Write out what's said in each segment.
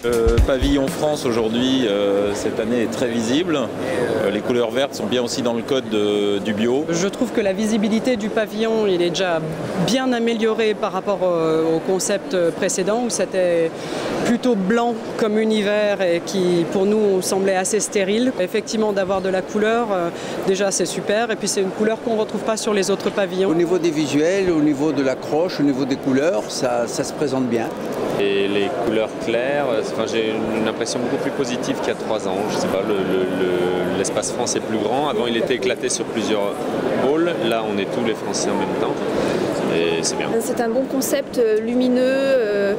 Le pavillon France aujourd'hui, cette année, est très visible. Les couleurs vertes sont bien aussi dans le code du bio. Je trouve que la visibilité du pavillon, il est déjà bien amélioré par rapport au concept précédent où c'était plutôt blanc comme univers et qui pour nous semblait assez stérile. Effectivement, d'avoir de la couleur, déjà c'est super, et puis c'est une couleur qu'on ne retrouve pas sur les autres pavillons. Au niveau des visuels, au niveau de l'accroche, au niveau des couleurs, ça se présente bien. Et les couleurs claires, j'ai une impression beaucoup plus positive qu'il y a 3 ans. Je sais pas, l'espace France est plus grand. Avant, il était éclaté sur plusieurs halls. Là, on est tous les Français en même temps. Et c'est bien. C'est un bon concept lumineux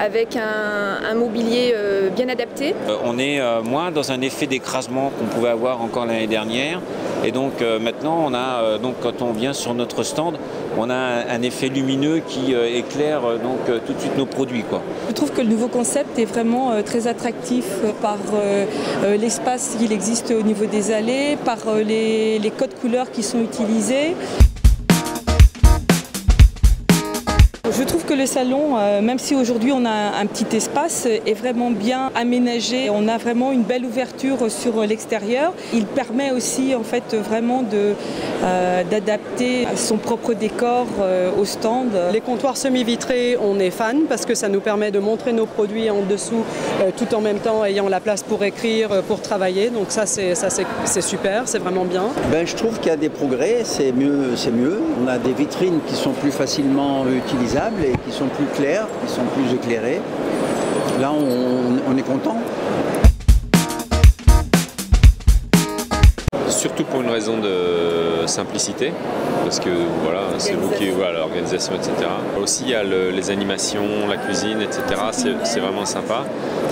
avec un mobilier bien adapté. On est moins dans un effet d'écrasement qu'on pouvait avoir encore l'année dernière. Et donc maintenant, on a, quand on vient sur notre stand, on a un effet lumineux qui éclaire tout de suite nos produits, quoi. Je trouve que le nouveau concept est vraiment très attractif par l'espace qu'il existe au niveau des allées, par les codes couleurs qui sont utilisés. Je trouve que le salon, même si aujourd'hui on a un petit espace, est vraiment bien aménagé. On a vraiment une belle ouverture sur l'extérieur. Il permet aussi en fait vraiment d'adapter son propre décor au stand. Les comptoirs semi-vitrés, on est fan parce que ça nous permet de montrer nos produits en dessous tout en même temps ayant la place pour écrire, pour travailler. Donc ça c'est super, c'est vraiment bien. Je trouve qu'il y a des progrès, c'est mieux. On a des vitrines qui sont plus facilement utilisables et qui sont plus clairs, qui sont plus éclairés. Là, on est content. Surtout pour une raison de simplicité, parce que voilà, c'est vous qui voilà l'organisation, etc. Aussi, il y a les animations, la cuisine, etc. C'est vraiment sympa.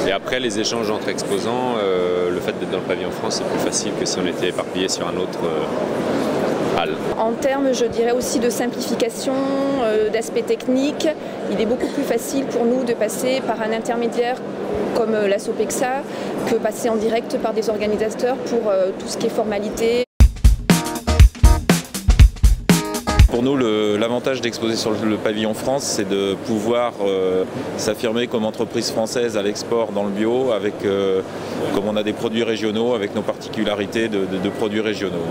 Et après, les échanges entre exposants, le fait d'être dans le pavillon France, c'est plus facile que si on était éparpillé sur un autre hall. En termes, je dirais aussi de simplification, d'aspect technique, il est beaucoup plus facile pour nous de passer par un intermédiaire comme la Sopexa que passer en direct par des organisateurs pour tout ce qui est formalité. Pour nous, l'avantage d'exposer sur le pavillon France, c'est de pouvoir s'affirmer comme entreprise française à l'export dans le bio, avec, comme on a des produits régionaux, avec nos particularités de produits régionaux.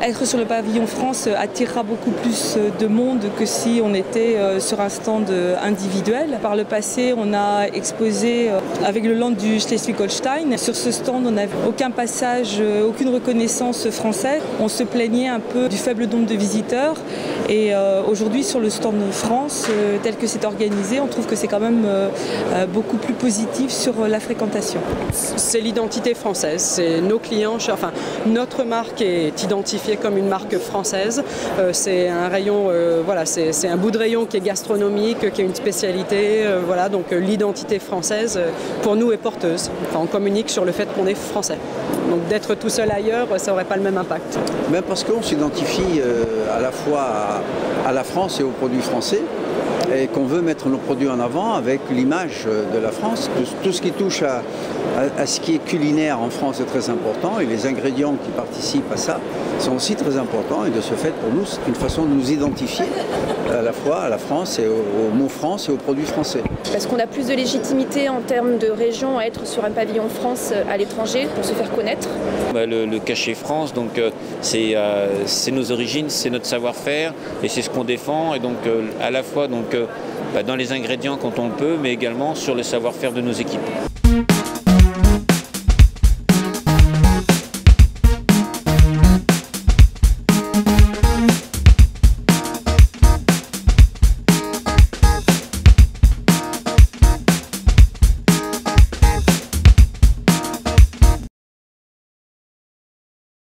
Être sur le pavillon France attirera beaucoup plus de monde que si on était sur un stand individuel. Par le passé, on a exposé avec le land du Schleswig-Holstein. Sur ce stand, on n'avait aucun passage, aucune reconnaissance française. On se plaignait un peu du faible nombre de visiteurs. Et aujourd'hui, sur le stand France, tel que c'est organisé, on trouve que c'est quand même beaucoup plus positif sur la fréquentation. C'est l'identité française, c'est nos clients, enfin notre marque est identifiée comme une marque française. C'est un rayon, voilà, c'est un bout de rayon qui est gastronomique, qui est une spécialité, voilà, donc l'identité française pour nous est porteuse. Enfin, on communique sur le fait qu'on est français. Donc d'être tout seul ailleurs, ça n'aurait pas le même impact. Parce qu'on s'identifie à la fois à la France et aux produits français, et qu'on veut mettre nos produits en avant avec l'image de la France. Tout ce qui touche à ce qui est culinaire en France est très important, et les ingrédients qui participent à ça sont aussi très importants, et de ce fait pour nous c'est une façon de nous identifier à la fois à la France et au mot France et aux produits français. Parce qu'on a plus de légitimité en termes de région à être sur un pavillon France à l'étranger pour se faire connaître. Le cachet France, donc c'est nos origines, c'est notre savoir-faire et c'est ce qu'on défend, et donc à la fois dans les ingrédients quand on peut, mais également sur le savoir-faire de nos équipes.